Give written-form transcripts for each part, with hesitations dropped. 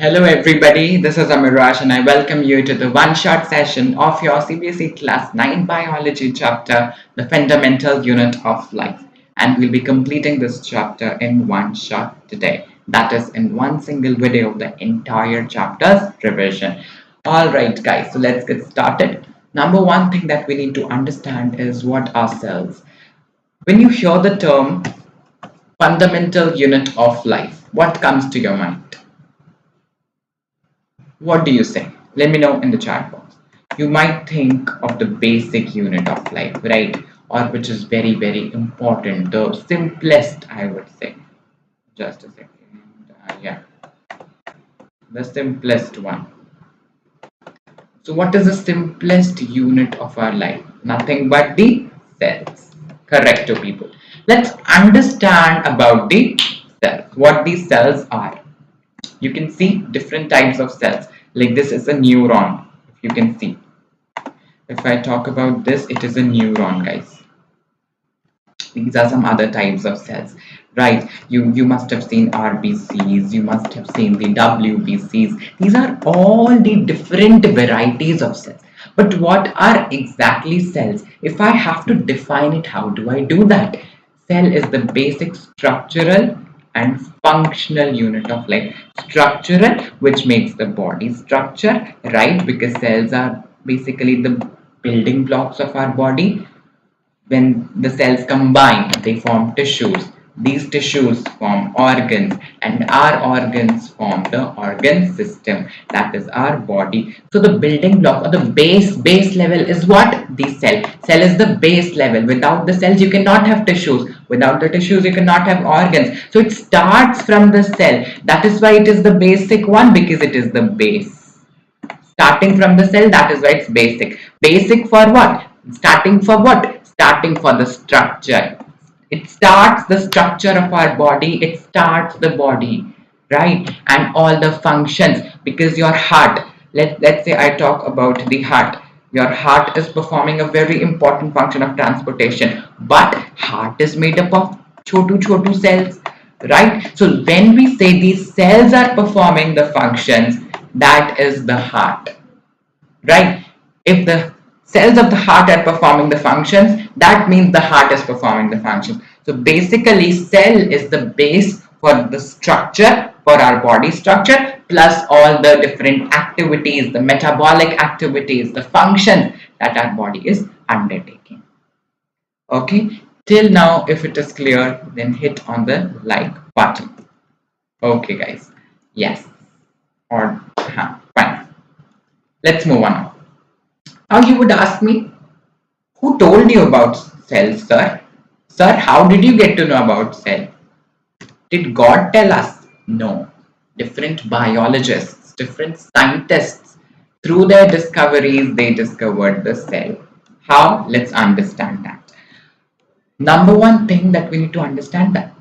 Hello everybody, this is Amirash and I welcome you to the one-shot session of your CBSE Class 9 Biology chapter, the fundamental unit of life. And we'll be completing this chapter in one shot today. That is in one single video of the entire chapter's revision. Alright guys, so let's get started. Number one thing that we need to understand is what are cells. When you hear the term fundamental unit of life, what comes to your mind? What do you say? Let me know in the chat box. You might think of the basic unit of life, right? Or which is very, very important, the simplest, I would say. Just a second. Yeah, the simplest one. So, what is the simplest unit of our life? Nothing but the cells. Correct, to people. Let's understand about the cells. What these cells are. You can see different types of cells. Like this is a neuron, if you can see. If I talk about this, it is a neuron, guys. These are some other types of cells, right? You must have seen RBCs, you must have seen the WBCs. These are all the different varieties of cells. But what are exactly cells? If I have to define it, how do I do that? Cell is the basic structural and functional unit of life. Structural, which makes the body structure, right? Because cells are basically the building blocks of our body. When the cells combine, they form tissues. These tissues form organs, and our organs form the organ system. That is our body. So the building block or the base level is what? The cell. Cell is the base level. Without the cells, you cannot have tissues. Without the tissues, you cannot have organs. So it starts from the cell. That is why it is the basic one, because it is the base. Starting from the cell, that is why it's basic. Basic for what? Starting for what? Starting for the structure. It starts the structure of our body. It starts the body, right? And all the functions, because your heart, let's say I talk about the heart. Your heart is performing a very important function of transportation, but heart is made up of chotu cells, right? So when we say these cells are performing the functions, that is the heart, right? If the cells of the heart are performing the functions, that means the heart is performing the functions. So basically, cell is the base for the structure, for our body structure, plus all the different activities, the metabolic activities, the functions that our body is undertaking. Okay, till now, if it is clear, then hit on the like button. Okay, guys. Yes. Or fine. Let's move on. Now you would ask me, who told you about cells, sir? Sir, how did you get to know about cell? Did God tell us? No. Different biologists, different scientists, through their discoveries, they discovered the cell. How? Let's understand that. Number one thing that we need to understand that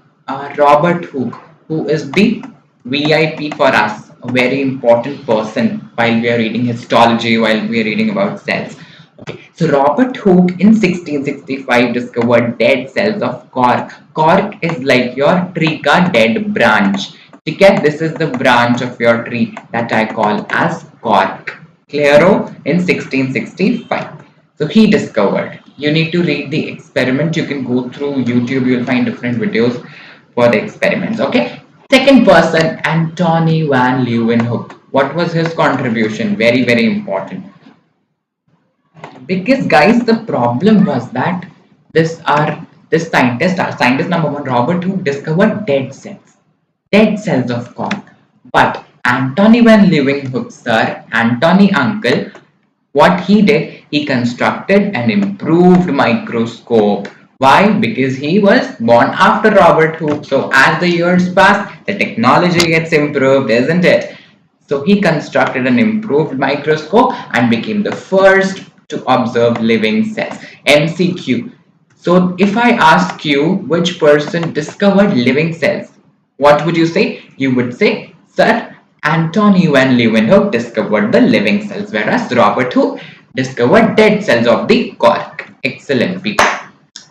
Robert Hooke, who is the VIP for us, a very important person while we are reading histology, while we are reading about cells. Okay. So Robert Hooke in 1665 discovered dead cells of cork. Cork is like your tree ka dead branch. Okay, this is the branch of your tree that I call as cork. Clearo in 1665. So he discovered. You need to read the experiment. You can go through YouTube. You'll find different videos for the experiments. Okay. Second person, Antony van Leeuwenhoek. What was his contribution? Very, very important. Because guys, the problem was that this scientist number one, Robert Hooke, discovered dead cells of cork. But Antony van Leeuwenhoek, sir, Antony uncle, what he did, he constructed an improved microscope. Why? Because he was born after Robert Hooke. So as the years pass, the technology gets improved, isn't it? So he constructed an improved microscope and became the first to observe living cells. MCQ. So if I ask you which person discovered living cells, what would you say? You would say, sir, Antony van Leeuwenhoek discovered the living cells, whereas Robert Hooke discovered dead cells of the cork. Excellent, people.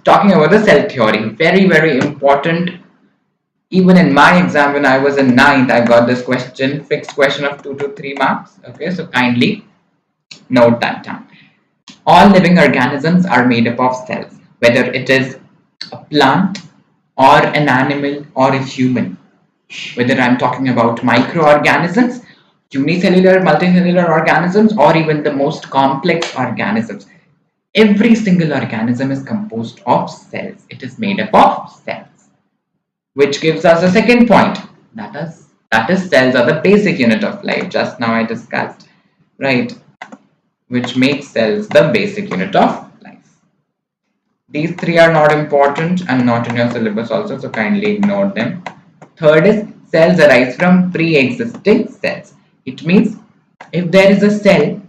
Talking about the cell theory, very, very important Even in my exam when I was in ninth, I got this question, fixed question of 2 to 3 marks. Okay, so kindly note that down. All living organisms are made up of cells, whether it is a plant or an animal or a human. Whether I'm talking about microorganisms, unicellular, multicellular organisms, or even the most complex organisms. Every single organism is composed of cells. It is made up of cells, which gives us a second point. That is cells are the basic unit of life. Just now I discussed, right? Which makes cells the basic unit of life. These three are not important and not in your syllabus also, so kindly ignore them. Third is cells arise from pre-existing cells. It means if there is a cell,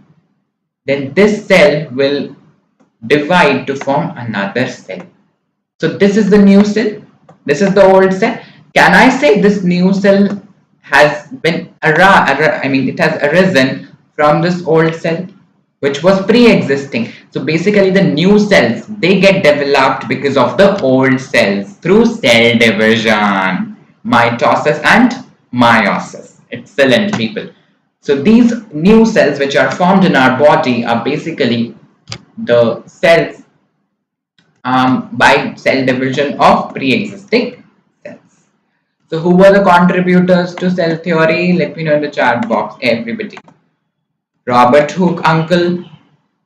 then this cell will divide to form another cell. So this is the new cell, this is the old cell. Can I say this new cell has been it has arisen from this old cell which was pre-existing? So basically the new cells, they get developed because of the old cells through cell division, mitosis and meiosis. Excellent, people. So these new cells which are formed in our body are basically the cells by cell division of pre-existing cells. So who were the contributors to cell theory? Let me know in the chat box, everybody. Robert Hooke uncle,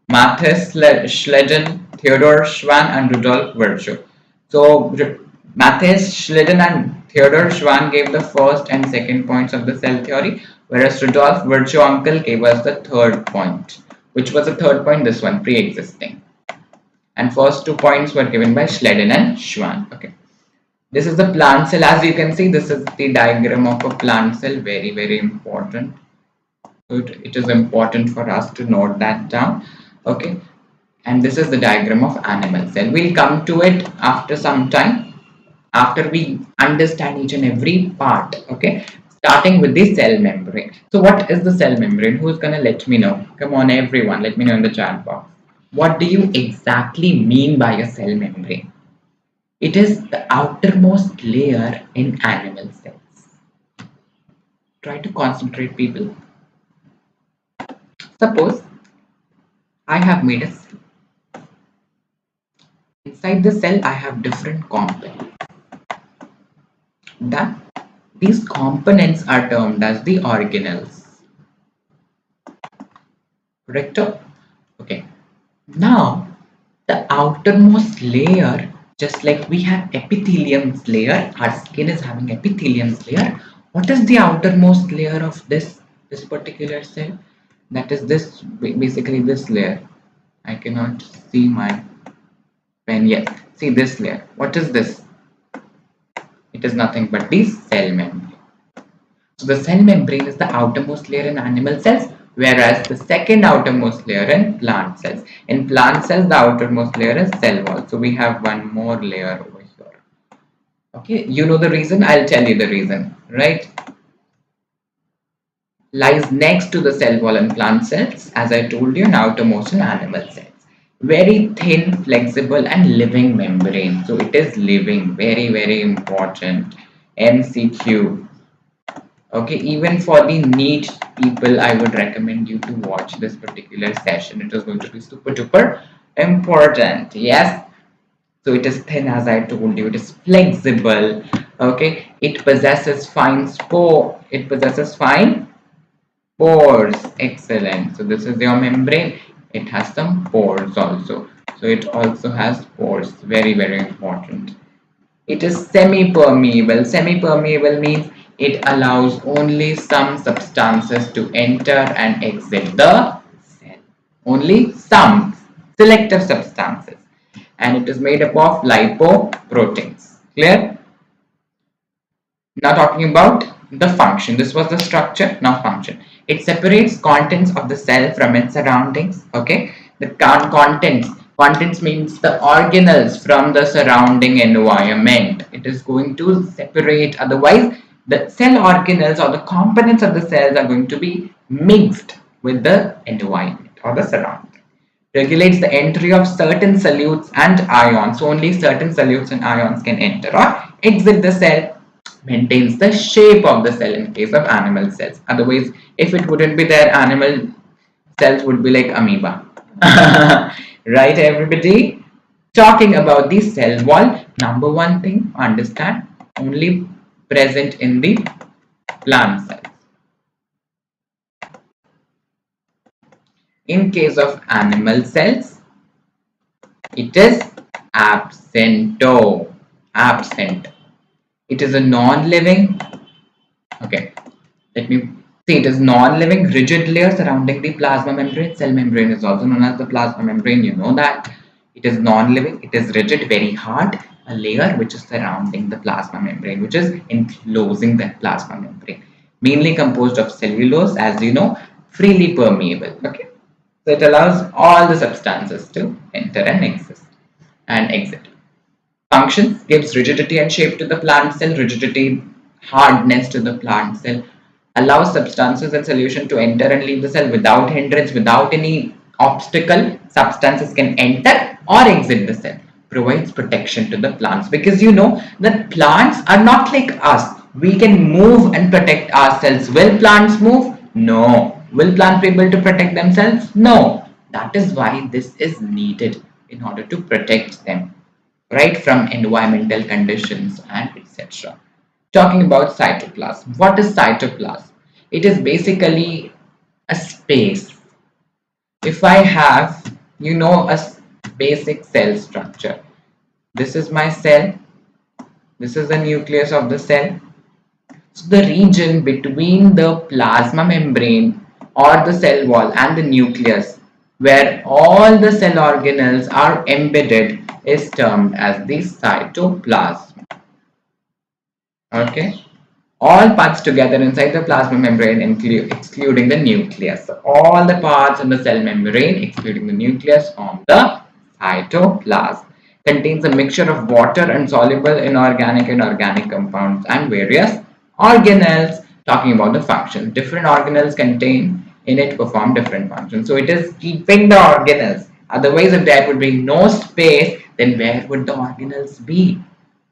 Matthias Schleiden, Theodor Schwann and Rudolf Virchow. So Matthias Schleiden and Theodor Schwann gave the first and second points of the cell theory, whereas Rudolf Virchow uncle gave us the third point. Which was the third point? This one, pre-existing. And first 2 points were given by Schleiden and Schwann. Okay. This is the plant cell. As you can see, this is the diagram of a plant cell. Very, very important. It is important for us to note that down. Okay. And this is the diagram of animal cell. We'll come to it after some time, after we understand each and every part. Okay. Starting with the cell membrane. So what is the cell membrane? Who's gonna let me know? Come on, everyone. Let me know in the chat box. What do you exactly mean by a cell membrane? It is the outermost layer in animal cells. Try to concentrate, people. Suppose I have made a cell. Inside the cell, I have different components. These components are termed as the organelles. Correct? Okay. Now, the outermost layer, just like we have epithelium layer, our skin is having epithelium layer. What is the outermost layer of this particular cell? That is this, basically this layer. I cannot see my pen yet. See this layer. What is this? It is nothing but the cell membrane. So the cell membrane is the outermost layer in animal cells, whereas the second outermost layer in plant cells. In plant cells, the outermost layer is cell wall. So we have one more layer over here. Okay, you know the reason? I'll tell you the reason, right? Lies next to the cell wall in plant cells, as I told you, and outermost in animal cells. Very thin, flexible and living membrane. So it is living, very, very important. MCQ. Okay, even for the NEET people, I would recommend you to watch this particular session. It is going to be super duper important. Yes. So it is thin, as I told you. It is flexible. Okay. It possesses fine spore. It possesses fine pores. Excellent. So this is your membrane. It has some pores also. So it also has pores. Very, very important. It is semi-permeable. Semi-permeable means it allows only some substances to enter and exit the cell. Only some selective substances. And it is made up of lipoproteins. Clear? Now talking about the function. This was the structure. Now function. It separates contents of the cell from its surroundings. Okay. The contents means the organelles from the surrounding environment. It is going to separate, otherwise the cell organelles or the components of the cells are going to be mixed with the environment or the surrounding. Regulates the entry of certain solutes and ions. So only certain solutes and ions can enter or exit the cell. maintains the shape of the cell in case of animal cells. Otherwise, if it wouldn't be there, animal cells would be like amoeba. Right, everybody? Talking about the cell wall, number one thing, understand, only present in the plant cells. In case of animal cells, it is absent. It is a non-living, okay, let me see, it is non-living rigid layer surrounding the plasma membrane. Cell membrane is also known as the plasma membrane. You know that. It is non-living, it is rigid, very hard, a layer which is surrounding the plasma membrane, which is enclosing the plasma membrane. Mainly composed of cellulose, as you know, freely permeable. Okay. So it allows all the substances to enter and exist and exit. Functions gives rigidity and shape to the plant cell, rigidity, hardness to the plant cell, allows substances in solution to enter and leave the cell without hindrance, without any obstacle. Substances can enter or exit the cell, provides protection to the plants, because you know that plants are not like us. We can move and protect ourselves. Will plants move? No. Will plants be able to protect themselves? No. That is why this is needed in order to protect them, right, from environmental conditions and etc. Talking about cytoplasm. What is cytoplasm? It is basically a space. If I have, basic cell structure. This is my cell. This is the nucleus of the cell. So the region between the plasma membrane or the cell wall and the nucleus, where all the cell organelles are embedded, is termed as the cytoplasm. Okay. All parts together inside the plasma membrane, excluding the nucleus. So all the parts in the cell membrane, excluding the nucleus, form the cytoplasm. Contains a mixture of water and soluble inorganic and organic compounds and various organelles. Talking about the functions, different organelles contained in it perform different functions. So it is keeping the organelles. Otherwise, if there would be no space, then where would the organelles be?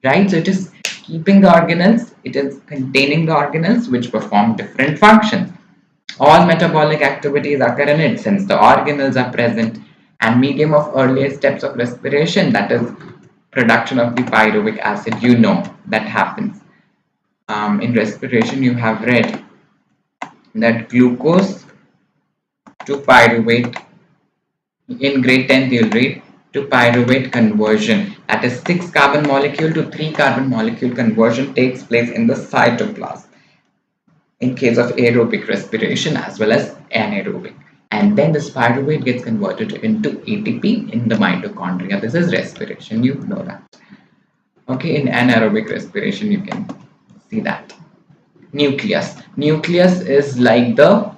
Right? So it is keeping the organelles, it is containing the organelles which perform different functions. All metabolic activities occur in it since the organelles are present, and medium of earliest steps of respiration, that is production of the pyruvic acid, that happens. In respiration, you have read that glucose to pyruvate, in grade 10th you'll read, to pyruvate conversion, that is 6 carbon molecule to 3 carbon molecule conversion takes place in the cytoplasm in case of aerobic respiration as well as anaerobic, and then this pyruvate gets converted into ATP in the mitochondria. This is respiration, you know that. Okay, in anaerobic respiration you can see that. Nucleus is like the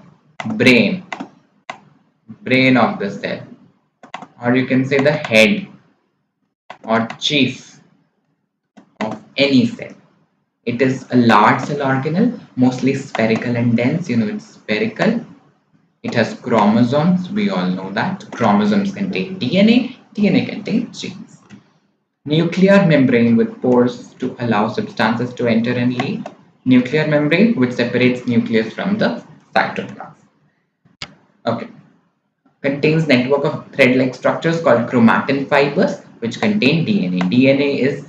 brain of the cell, or you can say the head or chief of any cell. It is a large cell organelle, mostly spherical and dense. It's spherical. It has chromosomes. We all know that. Chromosomes contain DNA. DNA contains genes. Nuclear membrane with pores to allow substances to enter and leave. Nuclear membrane which separates nucleus from the cytoplasm. Okay. Contains network of thread-like structures called chromatin fibers which contain DNA. DNA is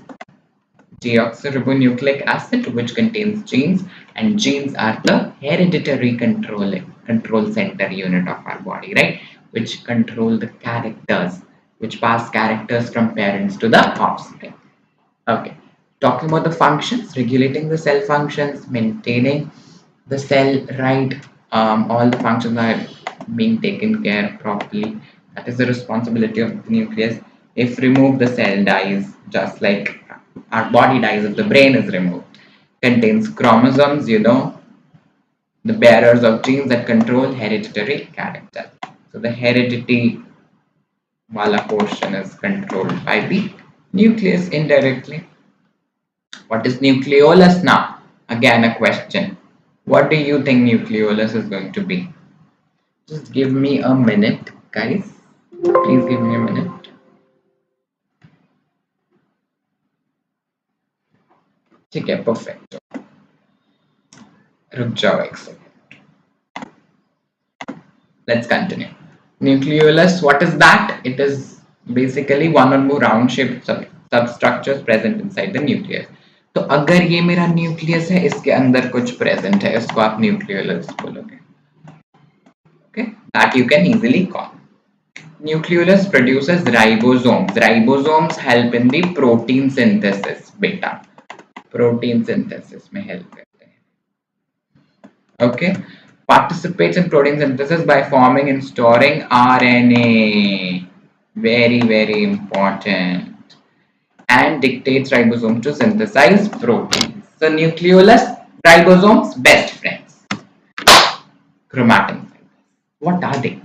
deoxyribonucleic acid which contains genes, and genes are the hereditary control center unit of our body, right, which control the characters, which pass characters from parents to the offspring. Okay, talking about the functions, regulating the cell functions, maintaining the cell, right, all the functions are being taken care properly. That is the responsibility of the nucleus. If removed, the cell dies, just like our body dies if the brain is removed. Contains chromosomes, the bearers of genes that control hereditary character. So the heredity wala portion is controlled by the nucleus indirectly. What is nucleolus now? Again, a question. What do you think nucleolus is going to be? Just give me a minute, guys. Please give me a minute. ठीक है, perfect. रुक जाओ एक second. Let's continue. Nucleolus, what is that? It is basically one or more round-shaped substructures present inside the nucleus. तो अगर ये मेरा nucleus है, इसके अंदर कुछ प्रेजेंट है, इसको आप न्यूक्लियोलस बोलोगे. Okay, that you can easily call. Nucleolus produces ribosomes. Ribosomes help in the protein synthesis. बेटा, protein synthesis में help करते हैं. Okay, participates in protein synthesis by forming and storing RNA. Very, very important. And dictates ribosomes to synthesize proteins. So nucleolus, ribosomes, best friends. Chromatin fibers. What are they?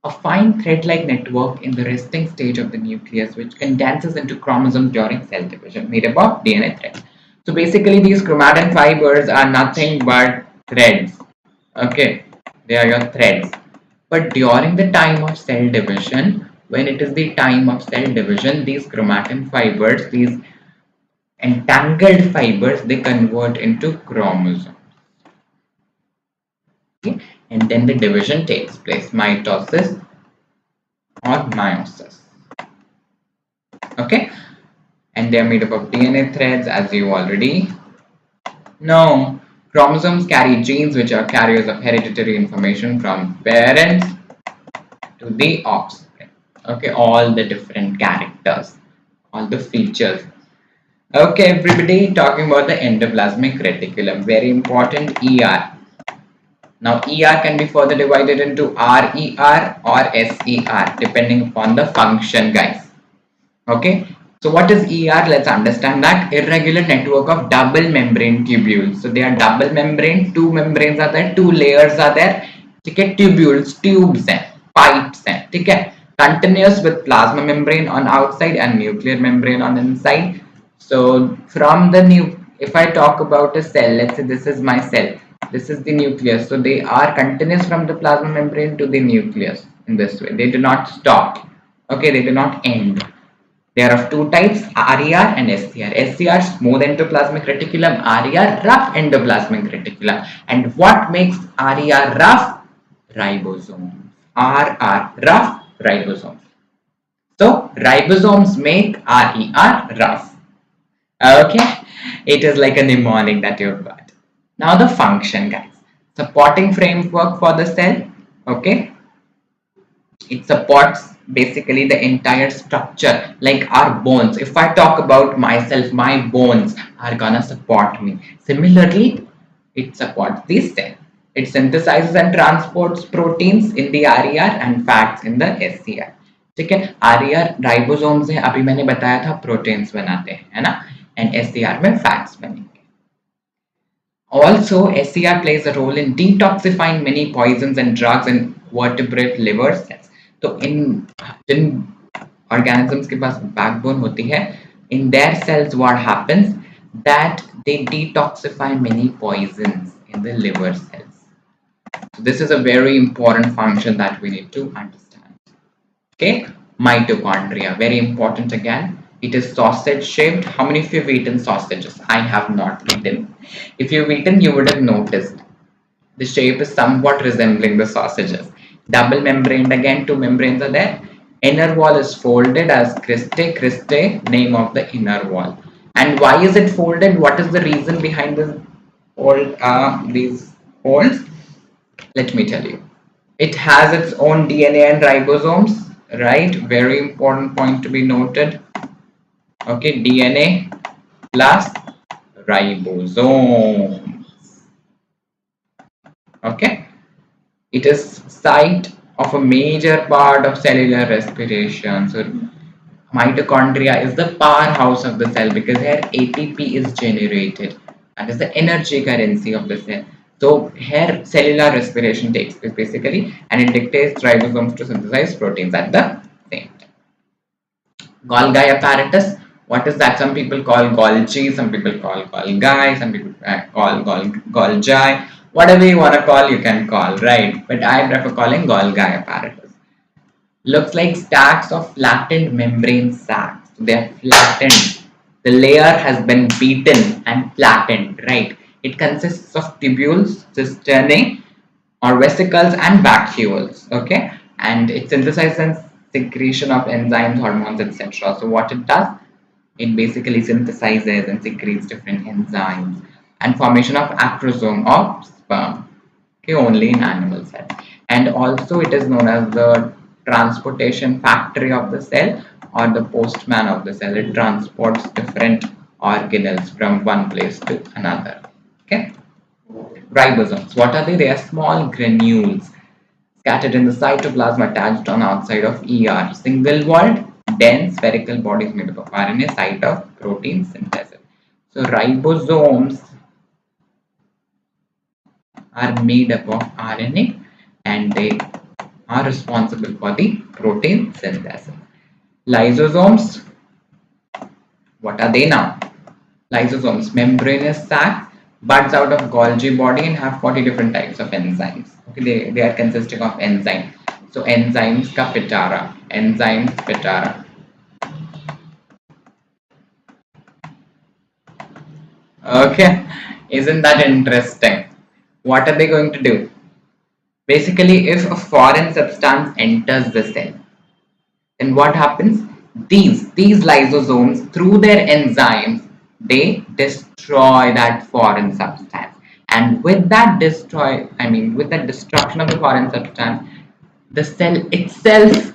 A fine thread-like network in the resting stage of the nucleus which condenses into chromosomes during cell division, made up of DNA threads. So basically these chromatin fibers are nothing but threads. Okay, they are your threads. But during the time of cell division, when it is the time of cell division, these chromatin fibers, these entangled fibers, they convert into chromosomes. Okay? And then the division takes place, mitosis or meiosis. Okay, and they are made up of DNA threads, as you already know. Chromosomes carry genes which are carriers of hereditary information from parents to the offspring. Okay, all the different characters, all the features. Okay, everybody, talking about the endoplasmic reticulum, very important. ER. Now ER can be further divided into RER or SER depending upon the function, guys. Okay, so what is ER? Let's understand that. Irregular network of double membrane tubules. So they are double membrane, two membranes are there, two layers are there. Okay, tubules, tubes हैं, pipes हैं, ठीक है. Continuous with plasma membrane on outside and nuclear membrane on inside. So from the if I talk about a cell, let's say this is my cell, this is the nucleus. So they are continuous from the plasma membrane to the nucleus in this way. They do not stop. Okay, they do not end. They are of two types, RER and SCR. SCR, smooth endoplasmic reticulum, RER, rough endoplasmic reticulum. And what makes RER rough? Ribosomes. RR, rough ribosomes. So ribosomes make RER rough. Okay, it is like a mnemonic that you've got. Now the function, guys. Supporting framework for the cell. Okay, it supports basically the entire structure, like our bones. If I talk about myself, my bones are gonna support me. Similarly, it supports the cell. It synthesizes and transports proteins in the RER and fats in the SCR. ठीक है, RER ribosomes है, अभी मैंने बताया था proteins बनाते हैं, है ना, एंड SCR में फैट्स बनेंगे. Also, SCR plays a role in detoxifying many poisons and drugs in vertebrate liver cells. तो जिन organisms के पास backbone होती है, in their cells what happens that they detoxify many poisons in the liver cells. So this is a very important function that we need to understand. Okay, mitochondria, very important again. It is sausage shaped. How many of you have eaten sausages? I have not eaten. If you've eaten, you would have noticed. The shape is somewhat resembling the sausages. Double membraned again, two membranes are there. Inner wall is folded as cristae, cristae, name of the inner wall. And why is it folded? What is the reason behind this these folds? Let me tell you. It has its own DNA and ribosomes, right? Very important point to be noted. Okay, DNA plus ribosomes. Okay, it is site of a major part of cellular respiration. So mitochondria is the powerhouse of the cell because here ATP is generated. That is the energy currency of the cell. So here cellular respiration takes place basically, and it dictates ribosomes to synthesize proteins at the same time. Golgi apparatus. What is that? Some people call Golgi, some people call Golgi, some people call Golgi. Whatever you want to call, you can call, right? But I prefer calling Golgi apparatus. Looks like stacks of flattened membrane sacs. They are flattened. The layer has been beaten and flattened, right? It consists of tubules, cisternae, or vesicles and vacuoles, okay? And it synthesizes secretion of enzymes, hormones, etc. So what it does, it basically synthesizes and secretes different enzymes and formation of acrosome of sperm, okay, only in animal cells. And also it is known as the transportation factory of the cell or the postman of the cell. It transports different organelles from one place to another, okay. Ribosomes, what are they? They are small granules scattered in the cytoplasm attached on outside of ER. Single-walled, dense spherical bodies made up of RNA, site of protein synthesis. So ribosomes are made up of RNA and they are responsible for the protein synthesis. Lysosomes, what are they now? Lysosomes, membranous sac, buds out of Golgi body and have 40 different types of enzymes. Okay, they are consisting of enzymes. So enzymes ka pitara, enzymes pitara. Okay, isn't that interesting? What are they going to do? Basically, if a foreign substance enters the cell, then what happens? These lysosomes, through their enzymes, they destroy that foreign substance. And with that with that destruction of the foreign substance, the cell itself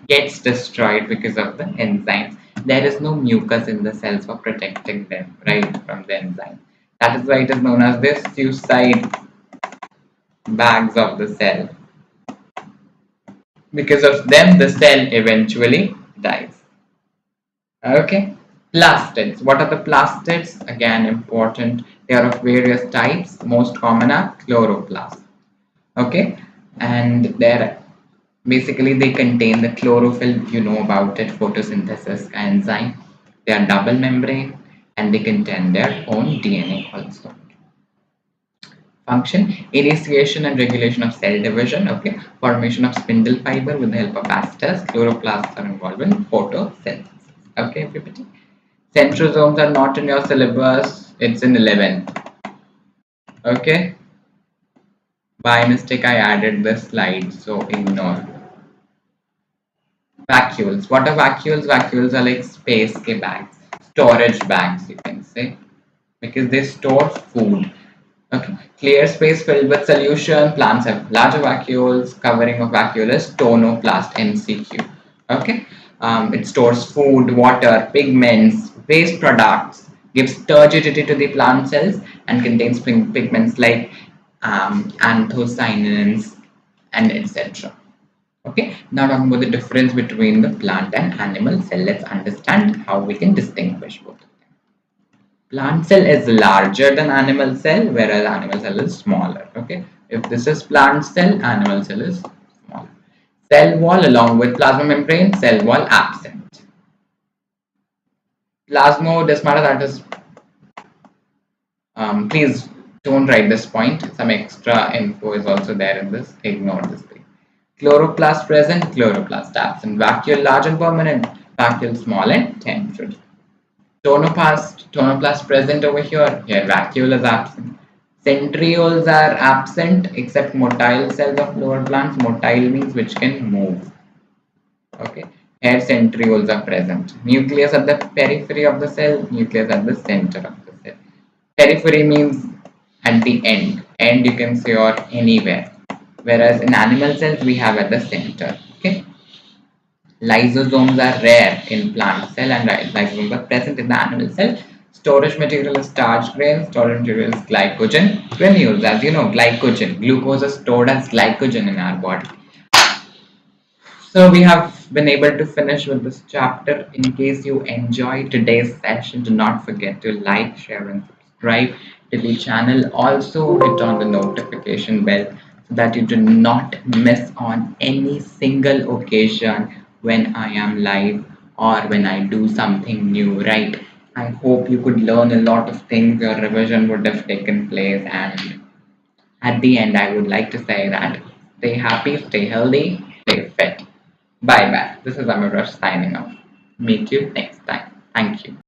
gets destroyed because of the enzymes. There is no mucus in the cells for protecting them, right, from the enzymes. That is why it is known as the suicide bags of the cell. Because of them, the cell eventually dies. Okay. Plastids. What are the plastids? Again, important. They are of various types. Most common are chloroplasts. Okay. And they're basically they contain the chlorophyll. You know about it. Photosynthesis enzyme. They are double membrane and they contain their own DNA also. Function: initiation and regulation of cell division, okay, formation of spindle fiber with the help of asters. Chloroplasts are involved in photosynthesis, okay, everybody. Centrosomes are not in your syllabus, it's in 11, okay. By mistake I added the slide, so ignore. Vacuoles, what are vacuoles? Vacuoles are like space bags, storage bags, you can say, because they store food. Okay. Clear space filled with solution. Plants have larger vacuoles. Covering of vacuole is tonoplast MCQ. Okay. It stores food, water, pigments, waste products, gives turgidity to the plant cells, and contains pigments like anthocyanins and etc. Okay. Now talking about the difference between the plant and animal cell. Let's understand how we can distinguish both. Plant cell is larger than animal cell, whereas animal cell is smaller. Okay, if this is plant cell, animal cell is smaller. Cell wall along with plasma membrane, cell wall absent. Plasmodesmata, that is, please don't write this point. Some extra info is also there in this. Ignore this thing. Chloroplast present, chloroplast absent. Vacuole large and permanent, vacuole small and temperate. Tonoplast present over here. Here, vacuole is absent. Centrioles are absent except motile cells of lower plants. Motile means which can move. Okay. Here, centrioles are present. Nucleus at the periphery of the cell. Nucleus at the center of the cell. Periphery means at the end. End you can say or anywhere. Whereas in animal cells we have at the center. Okay. Lysosomes are rare in plant cell and lysosomes are present in the animal cell. Storage material is starch grains, storage material is glycogen granules. As you know, glycogen, glucose is stored as glycogen in our body. So we have been able to finish with this chapter. In case you enjoyed today's session, do not forget to like, share and subscribe to the channel. Also hit on the notification bell so that you do not miss on any single occasion when I am live or when I do something new, right? I hope you could learn a lot of things, your revision would have taken place, and at the end, I would like to say that stay happy, stay healthy, stay fit. Bye bye. This is Amirash signing off. Meet you next time. Thank you.